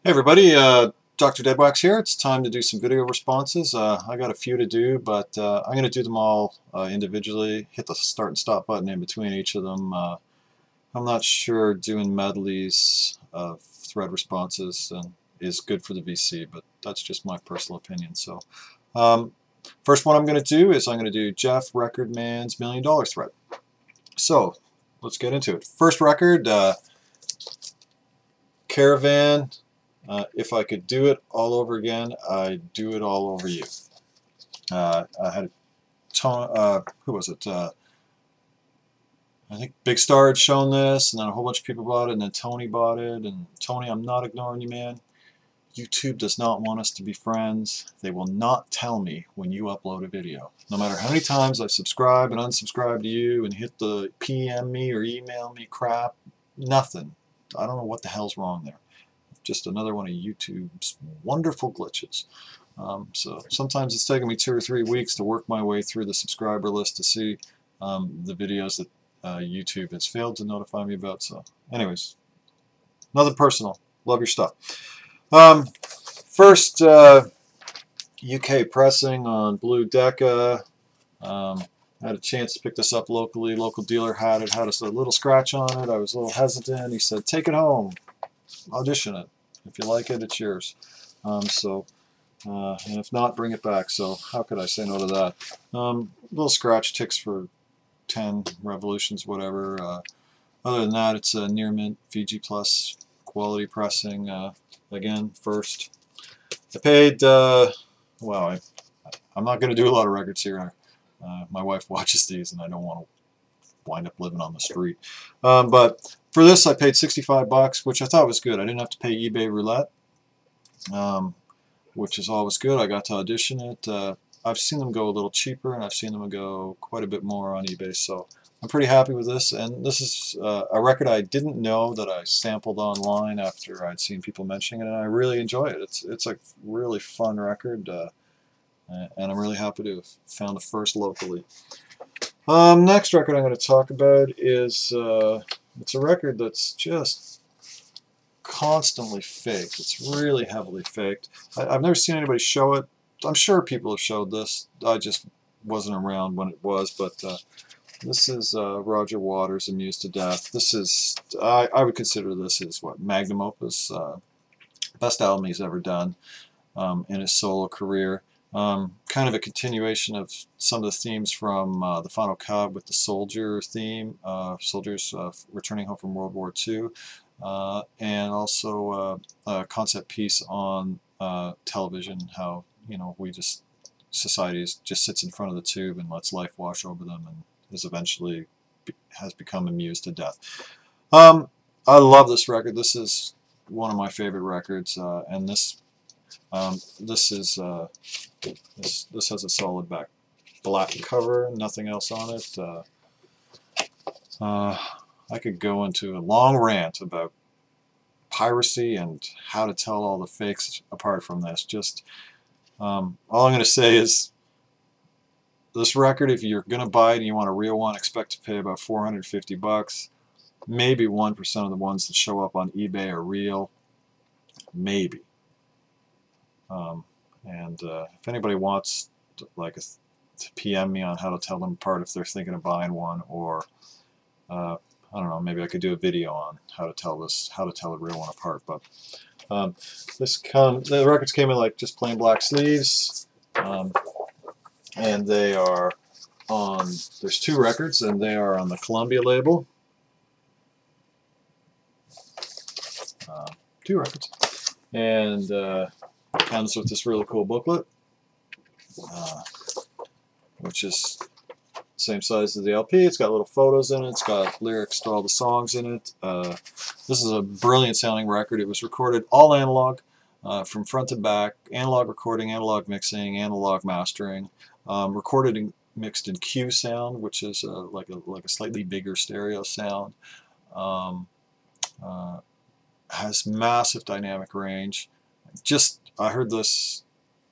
Hey everybody, DoctorDeadwax here. It's time to do some video responses. I got a few to do, but I'm going to do them all individually. Hit the start and stop button in between each of them. I'm not sure doing medleys of thread responses is good for the VC, but that's just my personal opinion. So, first one I'm going to do is I'm going to do Jeff Recordman's $1 Million thread. So, let's get into it. First record, Caravan. If I could do it all over again, I'd do it all over you. I had who was it? I think Big Star had shown this, and then a whole bunch of people bought it, and then Tony bought it. And Tony, I'm not ignoring you, man. YouTube does not want us to be friends. They will not tell me when you upload a video. No matter how many times I subscribe and unsubscribe to you and hit the PM me or email me crap, nothing. I don't know what the hell's wrong there. Just another one of YouTube's wonderful glitches. So sometimes it's taken me 2 or 3 weeks to work my way through the subscriber list to see the videos that YouTube has failed to notify me about. So anyways, nothing personal. Love your stuff. First, UK pressing on Blue Deca. Had a chance to pick this up locally. Local dealer had it. Had a little scratch on it. I was a little hesitant. He said, take it home. Audition it. If you like it, it's yours. And if not, bring it back. So how could I say no to that? Little scratch ticks for 10 revolutions, whatever. Other than that, it's a near mint VG Plus quality pressing. Again, first. I paid, well, I'm not going to do a lot of records here. My wife watches these, and I don't want to wind up living on the street. But for this, I paid 65 bucks, which I thought was good. I didn't have to pay eBay roulette, which is always good. I got to audition it. I've seen them go a little cheaper, and I've seen them go quite a bit more on eBay, so I'm pretty happy with this. And this is a record I didn't know that I sampled online after I'd seen people mentioning it, and I really enjoy it. It's a really fun record, and I'm really happy to have found the first locally. Next record I'm going to talk about is it's a record that's just constantly faked. It's really heavily faked. I've never seen anybody show it. I'm sure people have showed this. I just wasn't around when it was, but this is Roger Waters' Amused to Death. This is, I would consider this his magnum opus, best album he's ever done in his solo career. Kind of a continuation of some of the themes from the Final Cut with the soldier theme, soldiers returning home from World War II, and also a concept piece on television, how society just sits in front of the tube and lets life wash over them and is eventually has become amused to death. I love this record. This is one of my favorite records, and this has a solid black cover, nothing else on it. I could go into a long rant about piracy and how to tell all the fakes apart from this. Just all I'm going to say is this record, if you're going to buy it and you want a real one, expect to pay about 450 bucks. Maybe 1% of the ones that show up on eBay are real. Maybe. If anybody wants to PM me on how to tell them apart if they're thinking of buying one, or I don't know, maybe I could do a video on how to tell a real one apart. But the records came in like just plain black sleeves, and they are on. There's 2 records, and they are on the Columbia label. 2 records, and comes with this really cool booklet, which is the same size as the LP. It's got little photos in it. It's got lyrics to all the songs in it. This is a brilliant sounding record. It was recorded all analog, from front to back, analog recording, analog mixing, analog mastering, recorded and mixed in Q sound, which is like a slightly bigger stereo sound. Has massive dynamic range. I heard this.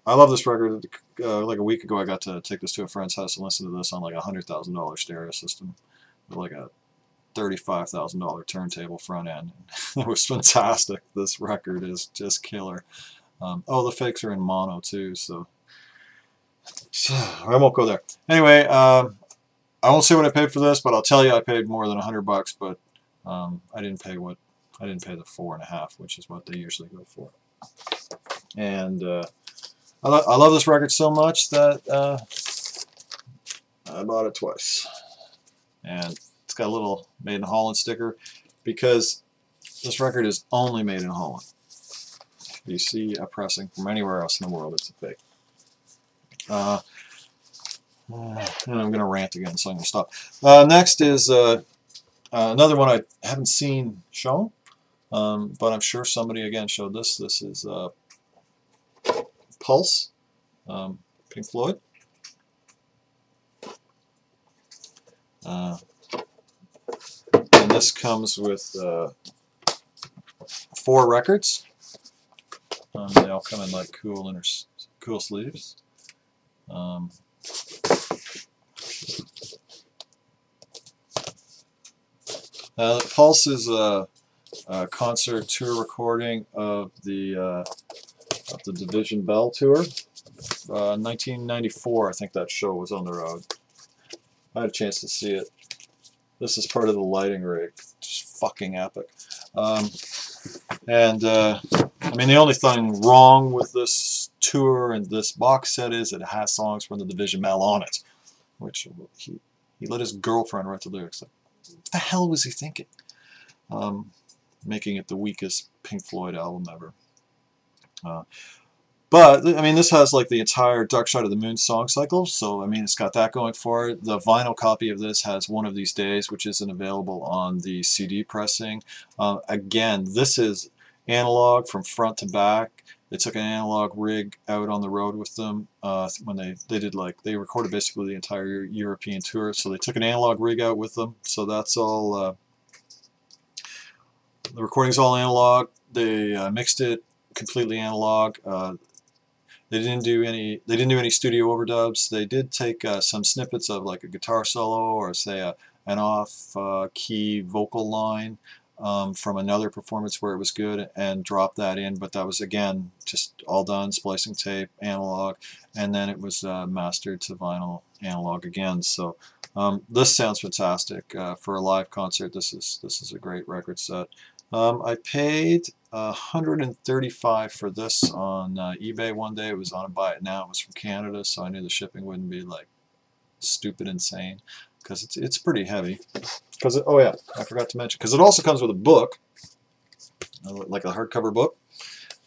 I love this record. Like a week ago, I got to take this to a friend's house and listen to this on like a $100,000 stereo system, with like a $35,000 turntable front end. It was fantastic. This record is just killer. Oh, the fakes are in mono too, so I won't go there. Anyway, I won't say what I paid for this, but I'll tell you I paid more than $100, but I didn't pay the 4.5, which is what they usually go for. And I love this record so much that I bought it twice. And it's got a little Made in Holland sticker because this record is only made in Holland. If you see a pressing from anywhere else in the world, it's a fake. And I'm going to rant again, so I'm going to stop. Next is another one I haven't seen shown, but I'm sure somebody again showed this. This is Pulse, Pink Floyd. And this comes with 4 records. They all come in like cool sleeves. Pulse is a concert tour recording of the Division Bell tour. 1994, I think that show was on the road. I had a chance to see it. This is part of the lighting rig. Just fucking epic. I mean, the only thing wrong with this tour and this box set is it has songs from the Division Bell on it, which he let his girlfriend write the lyrics. Like, what the hell was he thinking? Making it the weakest Pink Floyd album ever. But, I mean, this has like the entire Dark Side of the Moon song cycle, so, I mean, it's got that going for it. The vinyl copy of this has One of These Days, which isn't available on the CD pressing. Again, this is analog from front to back. They took an analog rig out on the road with them when they recorded basically the entire European tour, so they took an analog rig out with them, so that's all, the recording's all analog. They mixed it completely analog. They didn't do any studio overdubs. They did take some snippets of like a guitar solo or say an off-key vocal line from another performance where it was good and drop that in, but that was again just all done, splicing tape, analog, and then it was mastered to vinyl analog again. So this sounds fantastic for a live concert. This is a great record set. I paid $135 for this on eBay one day. It was on a Buy It Now. It was from Canada, so I knew the shipping wouldn't be like stupid insane because it's pretty heavy. Because oh yeah, I forgot to mention, because it also comes with a book, like a hardcover book,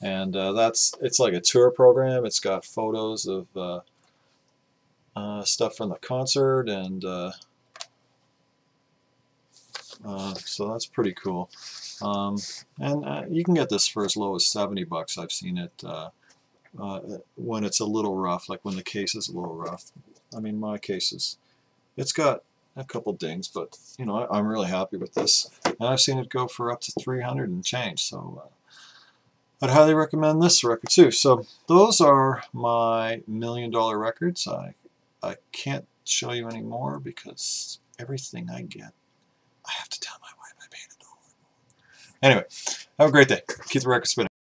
and it's like a tour program. It's got photos of stuff from the concert, and so that's pretty cool. And you can get this for as low as $70. I've seen it when it's a little rough, like when the case is a little rough. I mean, my case it's got a couple dings, but you know, I'm really happy with this. And I've seen it go for up to 300 and change, so I'd highly recommend this record too. So those are my $1 million records. I can't show you any more because everything I get, I have to tell my wife I paid $1 more. Anyway, have a great day. Keep the record spinning.